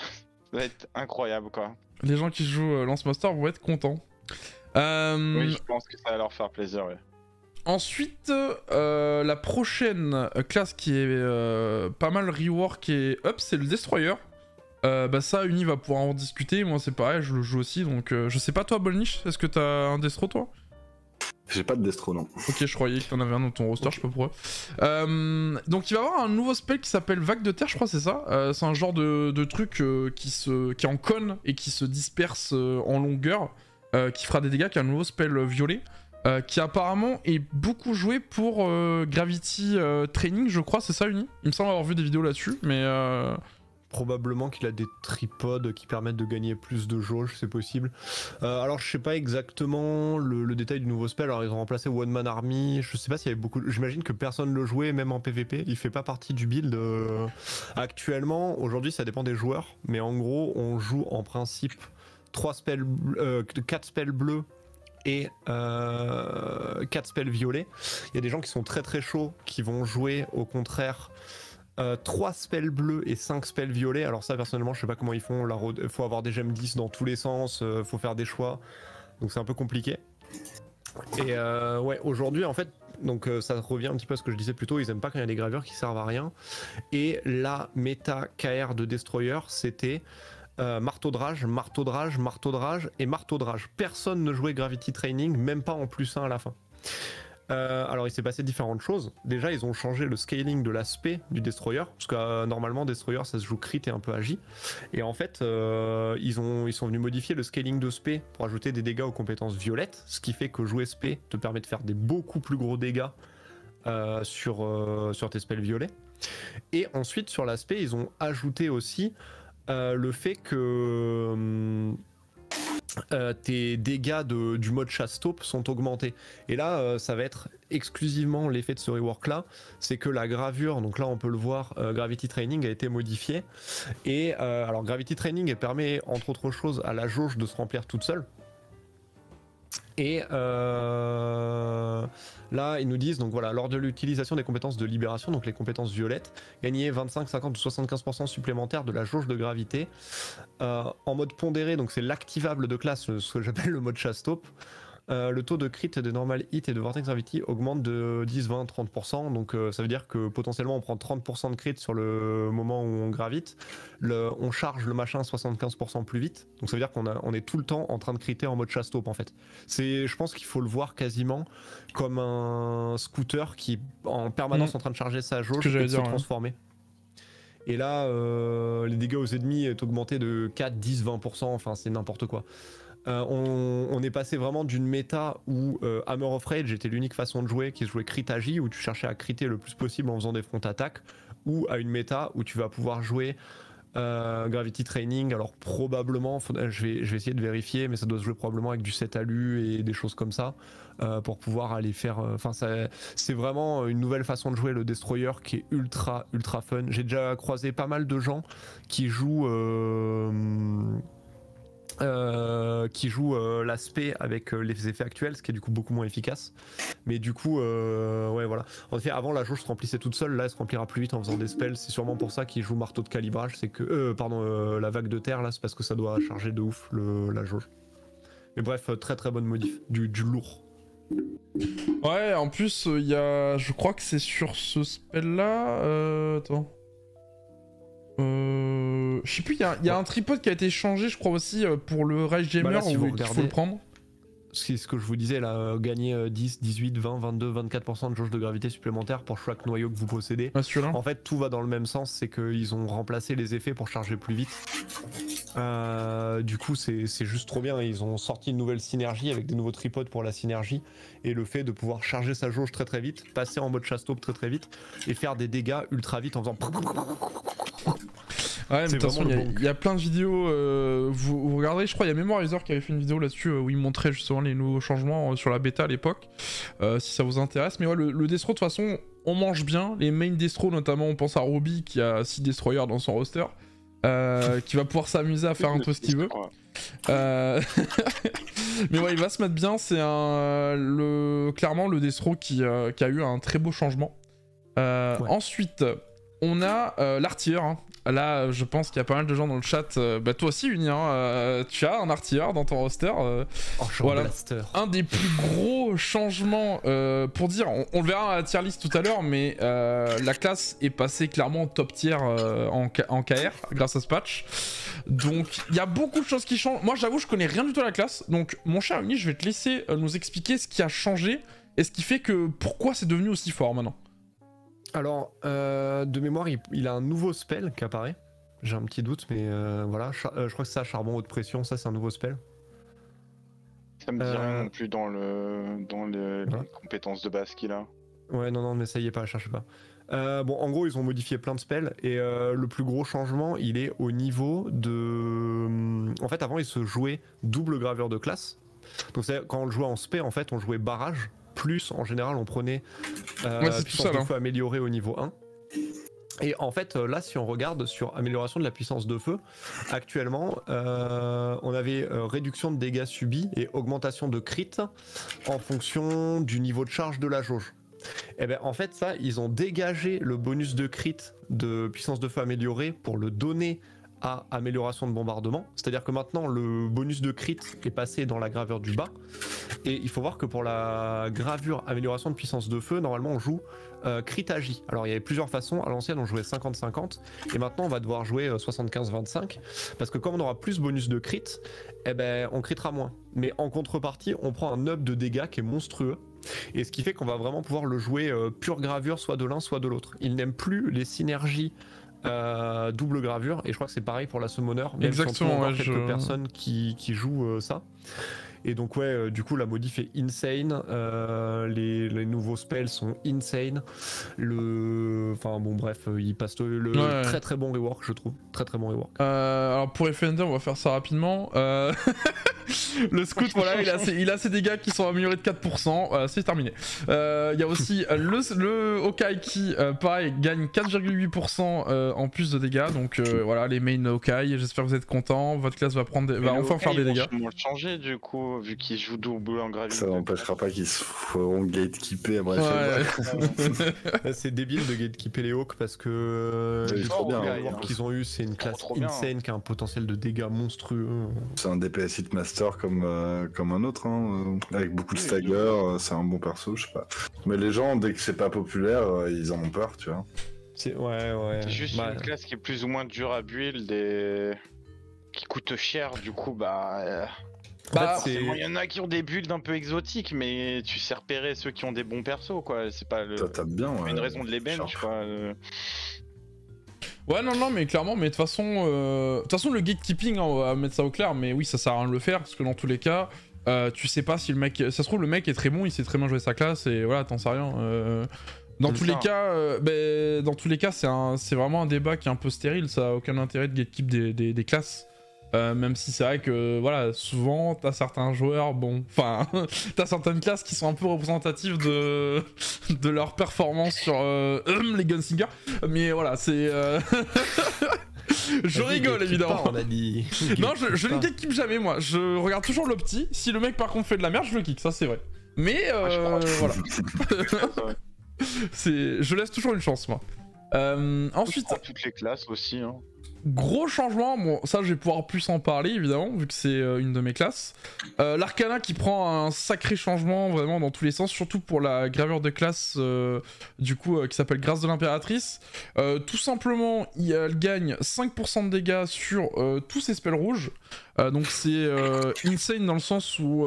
va être incroyable quoi. Les gens qui jouent Lance Master vont être contents. Oui, je pense que ça va leur faire plaisir, ouais. Ensuite, la prochaine classe qui est pas mal rework et up, c'est le Destroyer. Bah ça, Uni va pouvoir en discuter, moi c'est pareil, je le joue aussi, donc je sais pas toi Bolnish, est-ce que t'as un Destro toi? J'ai pas de Destro, non. Ok, je croyais que t'en avais un dans ton roster, je sais pas pourquoi. Donc il va y avoir un nouveau spell qui s'appelle Vague de Terre, je crois c'est ça. C'est un genre de truc qui est en cône et qui se disperse en longueur, qui fera des dégâts, qui a un nouveau spell violet. Qui apparemment est beaucoup joué pour Gravity Training, je crois, c'est ça Uni? Il me semble avoir vu des vidéos là-dessus, mais... Probablement qu'il a des tripodes qui permettent de gagner plus de jauge, c'est possible. Alors je sais pas exactement le détail du nouveau spell, alors ils ont remplacé One Man Army, je sais pas s'il y avait beaucoup... J'imagine que personne le jouait, même en PvP, il fait pas partie du build actuellement. Aujourd'hui ça dépend des joueurs, mais en gros on joue en principe 4 spells bleus et 4 spells violets. Il y a des gens qui sont très très chauds qui vont jouer au contraire 3 spells bleus et 5 spells violets. Alors ça personnellement je sais pas comment ils font, faut avoir des gemmes 10 dans tous les sens, faut faire des choix, donc c'est un peu compliqué. Et ouais, aujourd'hui en fait, donc ça revient un petit peu à ce que je disais plus tôt, ils aiment pas quand il y a des gravures qui servent à rien. Et la méta KR de Destroyer c'était marteau de rage, marteau de rage, marteau de rage et marteau de rage. Personne ne jouait Gravity Training, même pas en +1 à la fin. Alors il s'est passé différentes choses. Déjà ils ont changé le scaling de l'aspect du Destroyer, parce que normalement Destroyer ça se joue crit et un peu agi. Et en fait ils sont venus modifier le scaling de spé pour ajouter des dégâts aux compétences violettes, ce qui fait que jouer spé te permet de faire des beaucoup plus gros dégâts sur tes spells violets. Et ensuite sur l'aspect ils ont ajouté aussi le fait que... tes dégâts du mode chasse-taupe sont augmentés. Et là, ça va être exclusivement l'effet de ce rework là, c'est que la gravure, donc là on peut le voir, Gravity Training a été modifiée. Et alors Gravity Training elle permet entre autres choses à la jauge de se remplir toute seule. Et là ils nous disent donc voilà, lors de l'utilisation des compétences de libération, donc les compétences violettes, gagner 25, 50 ou 75% supplémentaires de la jauge de gravité en mode pondéré, donc c'est l'activable de classe, ce que j'appelle le mode chasse-taupe. Le taux de crit, de normal hit et de vortex gravity augmente de 10, 20, 30%, donc ça veut dire que potentiellement on prend 30% de crit sur le moment où on gravite, on charge le machin 75% plus vite, donc ça veut dire qu'on est tout le temps en train de criter en mode chasse-taupe en fait. Je pense qu'il faut le voir quasiment comme un scooter qui est en permanence en train de charger sa jauge et de se transformer. Et là, les dégâts aux ennemis est augmenté de 4, 10, 20%, enfin c'est n'importe quoi. On est passé vraiment d'une méta où Hammer of Rage était l'unique façon de jouer, qui se jouait crit agi, où tu cherchais à criter le plus possible en faisant des front attaques, ou à une méta où tu vas pouvoir jouer Gravity Training. Alors probablement, je vais essayer de vérifier, mais ça doit se jouer probablement avec du 7 alu et des choses comme ça, pour pouvoir aller faire... Enfin, c'est vraiment une nouvelle façon de jouer le Destroyer qui est ultra ultra fun. J'ai déjà croisé pas mal de gens qui jouent... l'aspect avec les effets actuels, ce qui est du coup beaucoup moins efficace. Mais du coup, ouais, voilà. En effet, avant la jauge se remplissait toute seule, là elle se remplira plus vite en faisant des spells. C'est sûrement pour ça qu'ils jouent marteau de calibrage. C'est que, la vague de terre là, c'est parce que ça doit charger de ouf la jauge. Mais bref, très très bonne modif, du lourd. Ouais, en plus, il y a. Je crois que c'est sur ce spell là. Attends. Je sais plus, il y a un tripod qui a été changé, je crois aussi, pour le Rage Gamer, là, si où vous il faut regardez... le prendre. c'est ce que je vous disais là, gagner 10, 18, 20, 22, 24% de jauge de gravité supplémentaire pour chaque noyau que vous possédez. Celui-là. En fait, tout va dans le même sens, c'est qu'ils ont remplacé les effets pour charger plus vite. Du coup, c'est juste trop bien. Ils ont sorti une nouvelle synergie avec des nouveaux tripodes pour la synergie et le fait de pouvoir charger sa jauge très très vite, passer en mode chasse-taupe très très vite et faire des dégâts ultra vite en faisant. Ouais, mais de toute façon, il y a plein de vidéos. Vous regarderez, je crois, il y a Memorizer qui avait fait une vidéo là-dessus où il montrait justement les nouveaux changements sur la bêta à l'époque. Si ça vous intéresse. Mais ouais, le destro, de toute façon, on mange bien. Les main destro, notamment, on pense à Ruby qui a 6 destroyers dans son roster. Qui va pouvoir s'amuser à faire un peu ce qu'il veut. Mais ouais, il va se mettre bien. C'est clairement le destro qui a eu un très beau changement. Ouais. Ensuite, on a l'artilleur. Hein. Là, je pense qu'il y a pas mal de gens dans le chat. Bah, toi aussi, Uni, tu as un artilleur dans ton roster. Voilà, un des plus gros changements. Pour dire, on le verra à la tier list tout à l'heure, mais la classe est passée clairement top tier en KR grâce à ce patch. Donc, il y a beaucoup de choses qui changent. Moi, j'avoue, je connais rien du tout à la classe. Donc, mon cher Uni, je vais te laisser nous expliquer ce qui a changé et ce qui fait que pourquoi c'est devenu aussi fort maintenant. Alors, de mémoire, il a un nouveau spell qui apparaît. J'ai un petit doute, mais voilà. Je crois que c'est ça, charbon haute pression, ça c'est un nouveau spell. Ça me dit rien non plus dans les compétences de base qu'il a. Ouais, non, n'essayez pas, cherchez pas. Bon, en gros, ils ont modifié plein de spells, et le plus gros changement, il est au niveau de... En fait, avant, il se jouait double gravure de classe. Donc, quand on le jouait en spé, en fait, on jouait barrage. Plus, en général, on prenait puissance de feu améliorée au niveau 1. Et en fait, là, si on regarde sur amélioration de la puissance de feu, actuellement, on avait réduction de dégâts subis et augmentation de crit en fonction du niveau de charge de la jauge. Et bien, en fait, ça, ils ont dégagé le bonus de crit de puissance de feu améliorée pour le donner à amélioration de bombardement, c'est-à-dire que maintenant le bonus de crit est passé dans la gravure du bas, et il faut voir que pour la gravure amélioration de puissance de feu, normalement on joue crit agi. Alors il y avait plusieurs façons, à l'ancienne on jouait 50-50, et maintenant on va devoir jouer 75-25, parce que comme on aura plus bonus de crit, eh ben on critera moins. Mais en contrepartie, on prend un up de dégâts qui est monstrueux, et ce qui fait qu'on va vraiment pouvoir le jouer pure gravure, soit de l'un, soit de l'autre. Il n'aime plus les synergies double gravure, et je crois que c'est pareil pour la summoner, même exactement, si quelques personnes qui jouent ça. Et donc ouais, du coup la modif est insane, les nouveaux spells sont insane, enfin bon bref, il passe très très bon rework, je trouve, très très bon rework. Alors pour FND, on va faire ça rapidement. Le scout, voilà, il a ses dégâts qui sont améliorés de 4%, c'est terminé. Il y a aussi le Hawkeye qui, pareil, gagne 4,8% en plus de dégâts. Donc voilà, les main Hawkeye, j'espère que vous êtes contents. Votre classe va enfin faire des dégâts. Ils vont le changer du coup, vu qu'ils jouent double en gravité. Ça n'empêchera pas qu'ils se feront gatekeeper après. Ouais. C'est débile de gatekeeper les Hawks parce que les reworks qu'ils ont eu, c'est une classe insane qui a un potentiel de dégâts monstrueux. C'est un DPS Hitmaster comme un autre, hein, avec beaucoup de stagger, c'est un bon perso, je sais pas. Mais les gens, dès que c'est pas populaire, ils en ont peur, tu vois. C'est juste une classe qui est plus ou moins dure à build et qui coûte cher, du coup, il y en a qui ont des builds un peu exotiques, mais tu sais repérer ceux qui ont des bons persos, quoi. C'est pas une raison de les bench, quoi. Ouais, non, mais clairement, mais de toute façon, le gatekeeping, hein, on va mettre ça au clair, mais oui, ça sert à rien de le faire, parce que dans tous les cas, tu sais pas si le mec... Ça se trouve, le mec est très bon, il sait très bien jouer sa classe, et voilà, t'en sais rien. Dans tous les cas, c'est vraiment un débat qui est un peu stérile, ça a aucun intérêt de gatekeep des classes. Même si c'est vrai que voilà, souvent t'as certains joueurs, t'as certaines classes qui sont un peu représentatives de leur performance sur les Gunslingers, mais voilà, c'est je rigole évidemment. On a dit... Non, je ne gatekeep jamais, moi, je regarde toujours l'opti. Si le mec par contre fait de la merde, je le kick, ça c'est vrai. Mais voilà. Je laisse toujours une chance, moi. Ensuite, toutes les classes aussi, hein. Gros changement, bon ça je vais pouvoir plus en parler évidemment vu que c'est une de mes classes. L'Arcana qui prend un sacré changement vraiment dans tous les sens, surtout pour la gravure de classe du coup qui s'appelle Grâce de l'Impératrice. Tout simplement elle gagne 5% de dégâts sur tous ses spells rouges. Donc c'est insane dans le sens où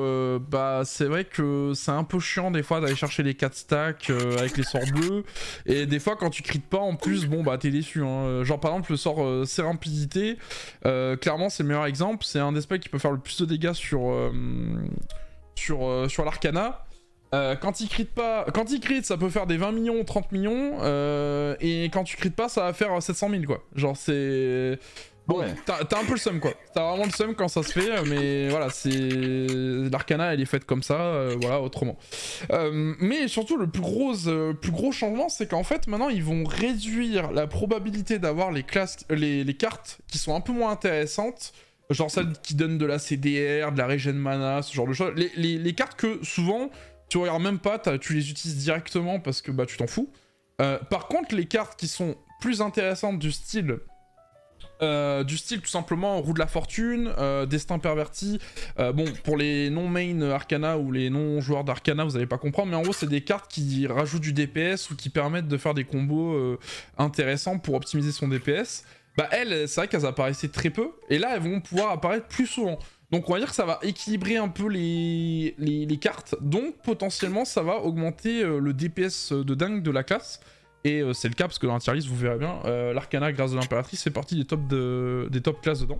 bah c'est vrai que c'est un peu chiant des fois d'aller chercher les 4 stacks avec les sorts bleus, et des fois quand tu crites pas en plus bon bah t'es déçu hein. Genre par exemple le sort Sérapidité, clairement c'est le meilleur exemple, c'est un des spells qui peut faire le plus de dégâts sur l'Arcana. Quand il crit pas, quand il crit ça peut faire des 20 millions, 30 millions, et quand tu crites pas ça va faire 700 000 quoi. Genre c'est... Bon, ouais. T'as un peu le seum quoi, t'as vraiment le seum quand ça se fait, mais voilà, c'est... L'Arcana elle est faite comme ça, voilà, autrement. Mais surtout le plus gros changement c'est qu'en fait maintenant ils vont réduire la probabilité d'avoir les classes, les cartes qui sont un peu moins intéressantes, genre celles qui donnent de la CDR, de la régène mana, ce genre de choses. Les cartes que souvent tu regardes même pas, tu les utilises directement parce que bah tu t'en fous. Par contre les cartes qui sont plus intéressantes du style tout simplement Roue de la Fortune, Destin Perverti, bon pour les non-main Arcana ou les non-joueurs d'Arcana vous allez pas comprendre, mais en gros c'est des cartes qui rajoutent du DPS ou qui permettent de faire des combos intéressants pour optimiser son DPS. Bah elles, c'est vrai qu'elles apparaissaient très peu, et là elles vont pouvoir apparaître plus souvent. Donc on va dire que ça va équilibrer un peu les cartes, donc potentiellement ça va augmenter le DPS de dingue de la classe. Et c'est le cas parce que dans la tier list vous verrez bien, l'Arcana Grâce de l'Impératrice fait partie des top classes dedans.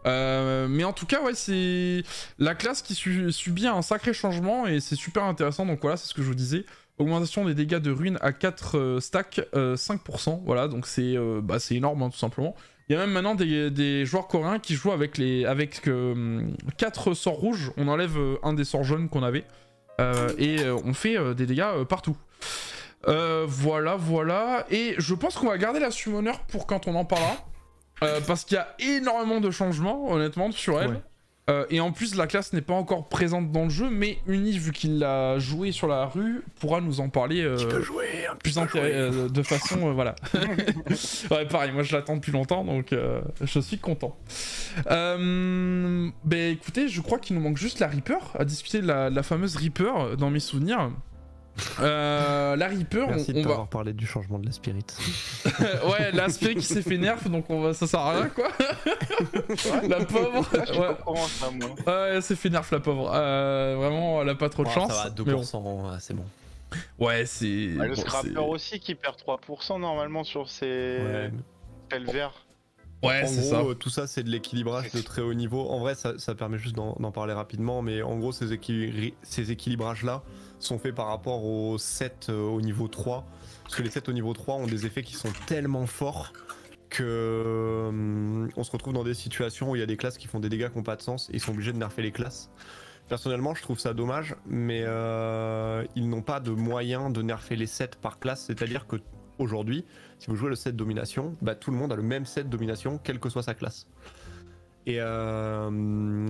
Mais en tout cas ouais c'est la classe qui subit un sacré changement et c'est super intéressant, donc voilà c'est ce que je vous disais. Augmentation des dégâts de ruine à 4 stacks, 5%, voilà donc c'est énorme hein, tout simplement. Il y a même maintenant des joueurs coréens qui jouent avec 4 sorts rouges, on enlève un des sorts jaunes qu'on avait et on fait des dégâts partout. Voilà, et je pense qu'on va garder la summoner pour quand on en parlera, parce qu'il y a énormément de changements honnêtement sur elle, ouais. Et en plus la classe n'est pas encore présente dans le jeu, mais Uni vu qu'il l'a joué sur la rue pourra nous en parler de façon voilà. Ouais pareil, moi je l'attends depuis longtemps donc je suis content. Bah écoutez, je crois qu'il nous manque juste la Reaper à discuter de la fameuse Reaper dans mes souvenirs. La Reaper, merci de t'avoir parlé du changement de la Spirit. Ouais, la Spirit qui s'est fait nerf, donc ça sert à rien quoi. La pauvre. Ouais, elle s'est fait nerf la pauvre. Vraiment, elle a pas trop de chance. Ça va, 2%, bon. C'est bon. Ouais, c'est. Le Scrapper aussi qui perd 3% normalement sur ses spells verts. Ouais, c'est ça. Tout ça, c'est de l'équilibrage de très haut niveau. En vrai, ça permet juste d'en parler rapidement, mais en gros, ces équilibrages-là sont faits par rapport aux sets au niveau 3. Parce que les sets au niveau 3 ont des effets qui sont tellement forts que on se retrouve dans des situations où il y a des classes qui font des dégâts qui n'ont pas de sens et ils sont obligés de nerfer les classes. Personnellement, je trouve ça dommage, mais ils n'ont pas de moyen de nerfer les sets par classe, c'est-à-dire que aujourd'hui, si vous jouez le set domination, bah, tout le monde a le même set domination, quelle que soit sa classe. Et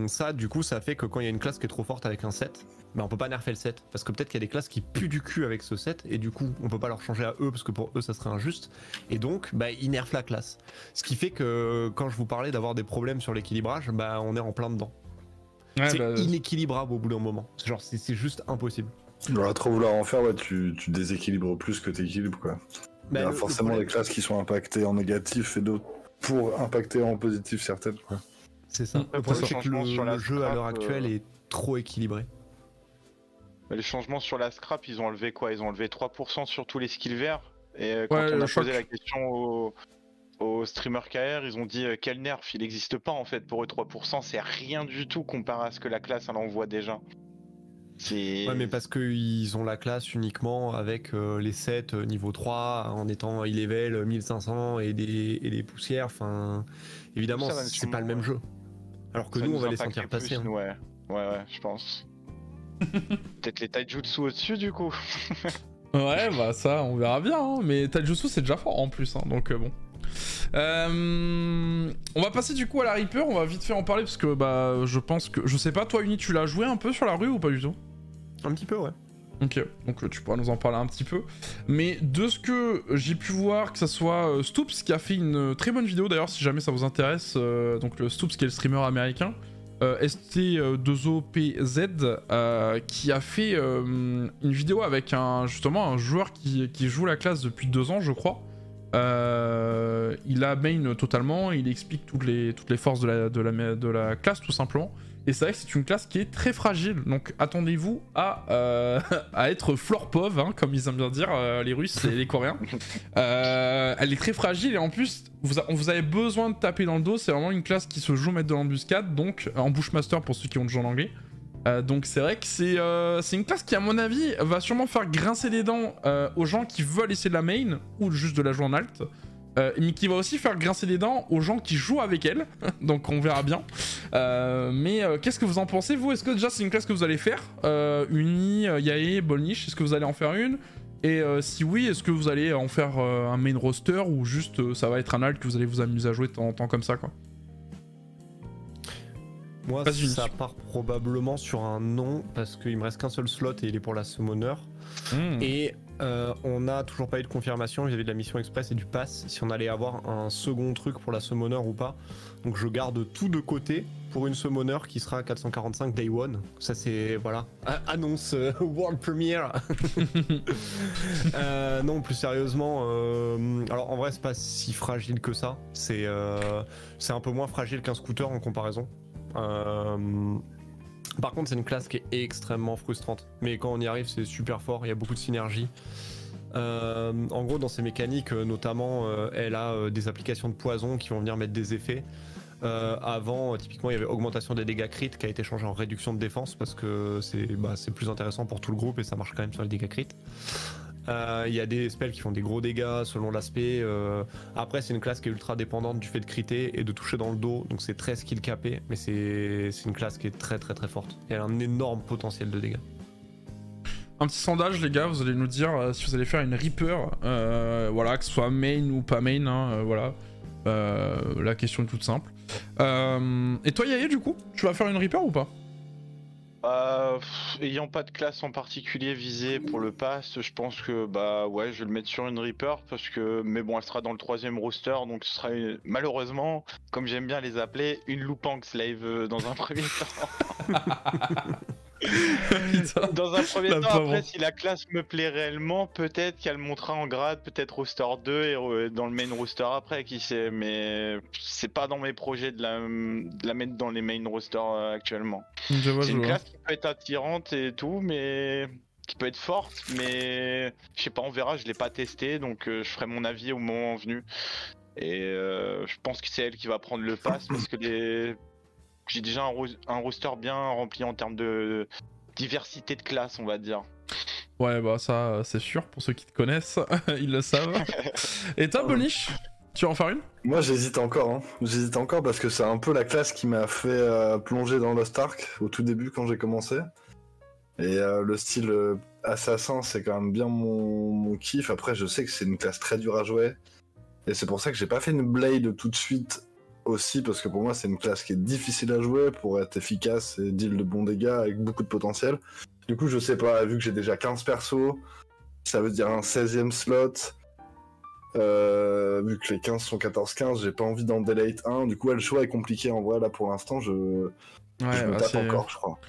ça, du coup, ça fait que quand il y a une classe qui est trop forte avec un set, bah, on peut pas nerfer le set. Parce que peut-être qu'il y a des classes qui puent du cul avec ce set, et du coup, on peut pas leur changer à eux, parce que pour eux, ça serait injuste. Et donc, bah, ils nerfent la classe. Ce qui fait que quand je vous parlais d'avoir des problèmes sur l'équilibrage, bah, on est en plein dedans. Ouais, c'est inéquilibrable au bout d'un moment. Genre, c'est juste impossible. Alors, à trop vouloir en faire, ouais, tu déséquilibres plus que t'équilibres, quoi. Il y a forcément des classes qui sont impactées en négatif et d'autres pour impacter en positif certaines, quoi. C'est ça. Le problème, c'est que le jeu à l'heure actuelle est trop équilibré. Les changements sur la scrap, ils ont enlevé quoi? Ils ont enlevé 3% sur tous les skills verts. Et quand on a posé la question aux streamers KR, ils ont dit quel nerf, il n'existe pas en fait pour eux. 3%, c'est rien du tout comparé à ce que la classe elle envoie déjà. Ouais, mais parce qu'ils ont la classe uniquement avec les sets niveau 3 en étant high level 1500 et des poussières. Enfin, évidemment, c'est pas le même jeu. Alors que nous, on va les sentir passer. Hein. Ouais, je pense. Peut-être les taijutsu au-dessus du coup. Ouais, bah ça, on verra bien. Hein. Mais taijutsu, c'est déjà fort en plus. Hein, donc bon. On va passer du coup à la Reaper. On va vite fait en parler parce que bah je pense que. Je sais pas, toi, Uni, tu l'as joué un peu sur la rue ou pas du tout? Un petit peu, ouais. Ok, donc tu pourras nous en parler un petit peu. Mais de ce que j'ai pu voir, que ça soit Stoops qui a fait une très bonne vidéo d'ailleurs, si jamais ça vous intéresse, donc le Stoops qui est le streamer américain, ST2OPZ, qui a fait une vidéo avec justement un joueur qui joue la classe depuis 2 ans, je crois. Il a main totalement, il explique toutes les forces de la classe tout simplement. Et c'est vrai que c'est une classe qui est très fragile, donc attendez-vous à être Florpov, hein, comme ils aiment bien dire les Russes et les Coréens. Elle est très fragile et en plus, vous avez besoin de taper dans le dos, c'est vraiment une classe qui se joue mettre de l'embuscade, donc en Bushmaster pour ceux qui ont joué en anglais. Donc c'est vrai que c'est une classe qui à mon avis va sûrement faire grincer les dents aux gens qui veulent essayer de la main ou juste de la jouer en alt. Mais qui va aussi faire grincer les dents aux gens qui jouent avec elle, donc on verra bien. Mais qu'est-ce que vous en pensez vous? Est-ce que déjà c'est une classe que vous allez faire? Uni, Yae, Bolnish, est-ce que vous allez en faire une? Et si oui, est-ce que vous allez en faire un main roster ou juste ça va être un alt que vous allez vous amuser à jouer de temps en temps comme ça quoi? Moi ça part probablement sur un non parce qu'il me reste qu'un seul slot et il est pour la Summoner. Et on n'a toujours pas eu de confirmation vis-à-vis de la mission express et du pass si on allait avoir un second truc pour la Summoner ou pas. Donc je garde tout de côté pour une Summoner qui sera à 445 Day One. Ça c'est, voilà, annonce World Premiere. Non, plus sérieusement, alors en vrai c'est pas si fragile que ça. C'est un peu moins fragile qu'un scooter en comparaison. Par contre c'est une classe qui est extrêmement frustrante, mais quand on y arrive c'est super fort, il y a beaucoup de synergie. En gros dans ses mécaniques notamment elle a des applications de poison qui vont venir mettre des effets. Avant typiquement il y avait augmentation des dégâts crit qui a été changé en réduction de défense parce que c'est plus intéressant pour tout le groupe et ça marche quand même sur les dégâts crit. Il y a des spells qui font des gros dégâts selon l'aspect. Après c'est une classe qui est ultra dépendante du fait de critter et de toucher dans le dos, donc c'est très skill capé, mais c'est une classe qui est très très très forte et elle a un énorme potentiel de dégâts. Un petit sondage les gars, vous allez nous dire si vous allez faire une Reaper, voilà, que ce soit main ou pas main, hein, voilà. La question est toute simple. Et toi Yaye du coup, tu vas faire une Reaper ou pas? Ayant pas de classe en particulier visée pour le pass, je pense que bah ouais, je vais le mettre sur une Reaper parce que, mais bon, elle sera dans le 3ème roster, donc ce sera malheureusement, comme j'aime bien les appeler, une Loupang Slave dans un premier temps. Dans un premier temps, après, si la classe me plaît réellement, peut-être qu'elle montera en grade, peut-être roster 2 et dans le main roster après, qui sait, mais c'est pas dans mes projets de la mettre dans les main rosters actuellement. C'est une classe qui peut être attirante et tout, mais qui peut être forte, mais je sais pas, on verra, je l'ai pas testé, donc je ferai mon avis au moment venu. Et je pense que c'est elle qui va prendre le pass parce que j'ai déjà un roster bien rempli en termes de diversité de classes, on va dire. Ouais, bah ça, c'est sûr, pour ceux qui te connaissent, ils le savent. Et toi, Bolnish, tu vas en faire une? Moi, j'hésite encore, hein. J'hésite encore parce que c'est un peu la classe qui m'a fait plonger dans Lost Ark au tout début quand j'ai commencé. Et le style assassin, c'est quand même bien mon kiff. Après, je sais que c'est une classe très dure à jouer. Et c'est pour ça que j'ai pas fait une Blade tout de suite. Aussi parce que pour moi c'est une classe qui est difficile à jouer pour être efficace et deal de bons dégâts avec beaucoup de potentiel. Du coup je sais pas, vu que j'ai déjà 15 persos, ça veut dire un 16ème slot, vu que les 15 sont 14-15, j'ai pas envie d'en delete un, du coup le choix est compliqué en vrai là pour l'instant, je me tape encore je crois.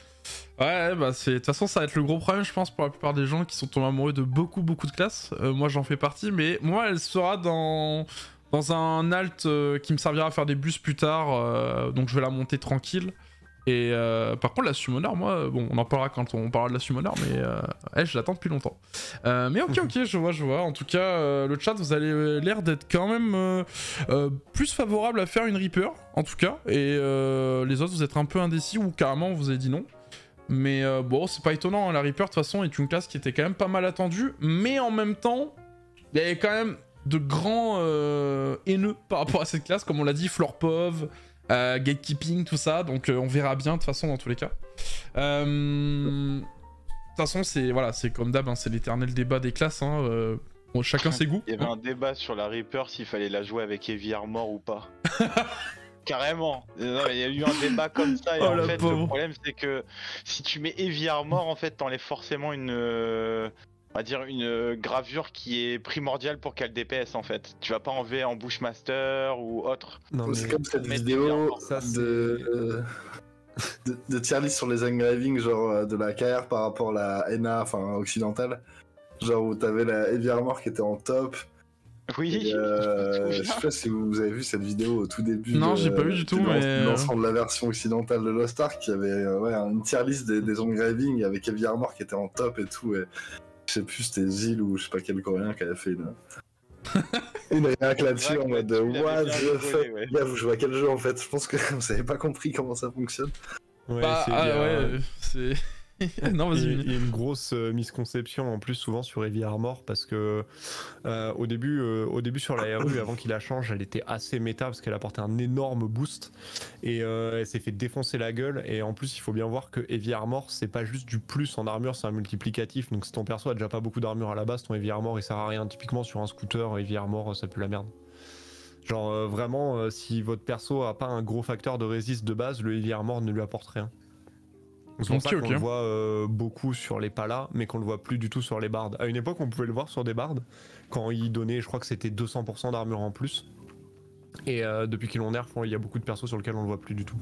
Ouais bah de toute façon ça va être le gros problème je pense pour la plupart des gens qui sont tombés amoureux de beaucoup de classes, moi j'en fais partie mais moi elle sera dans un alt qui me servira à faire des bus plus tard, donc je vais la monter tranquille. Et par contre la Summoner, moi, bon on en parlera quand on parlera de la Summoner, mais je l'attends depuis longtemps. Mais ok, je vois. En tout cas, le chat, vous avez l'air d'être quand même plus favorable à faire une Reaper, en tout cas. Et les autres, vous êtes un peu indécis ou carrément vous avez dit non. Mais bon, c'est pas étonnant, hein, la Reaper de toute façon est une classe qui était quand même pas mal attendue. Mais en même temps, il y avait quand même de grands haineux par rapport à cette classe, comme on l'a dit, Florpov, Gatekeeping, tout ça, donc on verra bien de toute façon dans tous les cas. De toute façon, c'est comme d'hab, hein, c'est l'éternel débat des classes, hein, chacun ses goûts. Il y avait un débat sur la Reaper s'il fallait la jouer avec Heavy Armor ou pas. Carrément. Non, il y a eu un débat comme ça et Oh, en la fait pauvre. le problème c'est que si tu mets Heavy Armor en fait t'enlèves forcément une on va dire une gravure qui est primordiale pour qu'elle DPS en fait. Tu vas pas enlever en Bushmaster ou autre. Non, C'est mais comme cette mettre vidéo ça, c'est- de tier list sur les engravings, genre de la KR par rapport à la NA, enfin occidentale. Genre où t'avais la Heavy Armor qui était en top. Oui. Et, je sais pas si vous avez vu cette vidéo au tout début. Non, j'ai pas vu du tout, mais- lancement de la version occidentale de Lost Ark, qui avait une tier list des engravings avec Heavy Armor qui était en top et tout. Et je sais plus, c'était Zil ou je sais pas quel coréen qui avait fait une réac là-dessus en mode what the fuck, gars, vous jouez à quel jeu en fait? Je pense que vous avez pas compris comment ça fonctionne. Ouais, Bah, il y a- ouais, c'est. Non, vas-y, Il Vinny. y a une grosse misconception en plus souvent sur Heavy Armor parce que au début sur la RU avant qu'il la change elle était assez méta parce qu'elle apportait un énorme boost et elle s'est fait défoncer la gueule et en plus il faut bien voir que Heavy Armor c'est pas juste du plus en armure, c'est un multiplicatif, donc si ton perso a déjà pas beaucoup d'armure à la base, ton Heavy Armor il sert à rien. Typiquement sur un scooter Heavy Armor ça pue la merde. Genre vraiment si votre perso a pas un gros facteur de résist de base, le Heavy Armor ne lui apporte rien. C'est pour ça qu'on le voit beaucoup sur les palas, mais qu'on le voit plus du tout sur les bardes. À une époque, on pouvait le voir sur des bardes, quand ils donnaient, je crois que c'était 200% d'armure en plus. Et depuis qu'ils l'ont nerf, il y a beaucoup de persos sur lesquels on le voit plus du tout.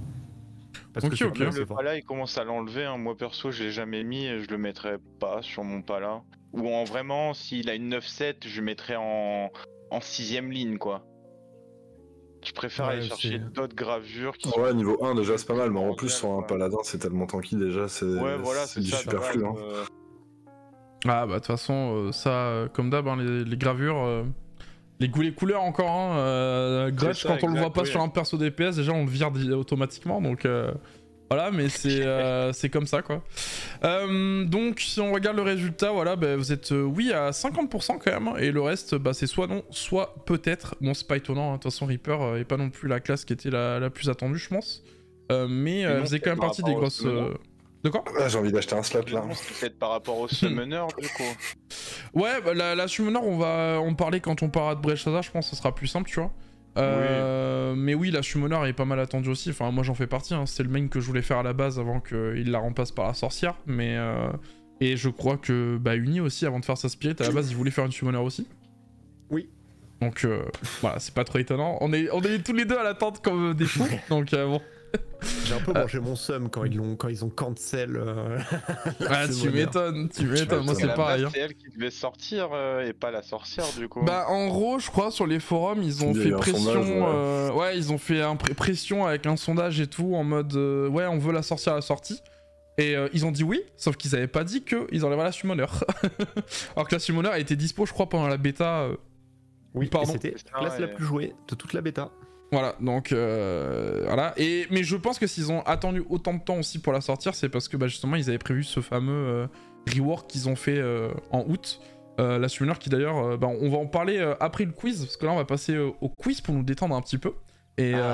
Parce que Ok. Le pala il commence à l'enlever, hein. Moi perso je l'ai jamais mis et je le mettrais pas sur mon pala. Ou en vraiment s'il a une 9-7 je mettrais en 6ème ligne quoi. Je préfère Ouais, aller chercher d'autres gravures qui Ouais, niveau 1 déjà c'est pas mal, mais en primordiales, plus sur un quoi. paladin c'est tellement tanky déjà, c'est voilà, c'est du ça, superflu. Hein. Ah, bah, de toute façon, ça, comme d'hab, hein, les gravures. Les goûts, les couleurs encore, hein. Grudge, ça, quand on le voit exact, pas oui. sur un perso DPS, déjà on le vire automatiquement, donc voilà, mais c'est comme ça quoi. Donc si on regarde le résultat, voilà, bah, vous êtes oui à 50% quand même, et le reste bah, c'est soit non, soit peut-être. Bon, c'est pas étonnant, hein. De toute façon Reaper est pas non plus la classe qui était la plus attendue, je pense. Mais non, elle faisait quand même par partie des rapport au grosses. summoner. De quoi? Ah, j'ai envie d'acheter un slot là. C'est peut-être par rapport au summoner du coup. Ouais, bah, la Summoner, on va en parler quand on parlera de Breshazar, je pense que ce sera plus simple, tu vois. Mais oui, la Summoner est pas mal attendue aussi. Enfin, moi j'en fais partie, hein. C'est le main que je voulais faire à la base avant qu'il la remplace par la sorcière. Mais et je crois que bah, Uni aussi, avant de faire sa Spirit, à la base, il voulait faire une Summoner aussi. Oui. Donc voilà, c'est pas trop étonnant. On est tous les deux à l'attente comme des fous. Donc bon. J'ai un peu mangé mon seum quand ils ont cancel. Ah, tu m'étonnes, moi c'est la pareil. base, Hein. c'est elle qui devait sortir et pas la sorcière du coup. Bah en gros je crois sur les forums ils ont Il y a fait eu un pression, sondage, ouais ils ont fait pression avec un sondage et tout en mode ouais on veut la sorcière à la sortie. Et ils ont dit oui, sauf qu'ils avaient pas dit qu'ils enlèveraient la Summoner. Alors que la Summoner était dispo je crois pendant la bêta. Oui, pardon. c'était la classe la plus jouée de toute la bêta. Voilà, donc voilà. Mais je pense que s'ils ont attendu autant de temps aussi pour la sortir, c'est parce que bah, justement ils avaient prévu ce fameux rework qu'ils ont fait en août. La Summoner qui d'ailleurs, bah, on va en parler après le quiz, parce que là on va passer au quiz pour nous détendre un petit peu. Et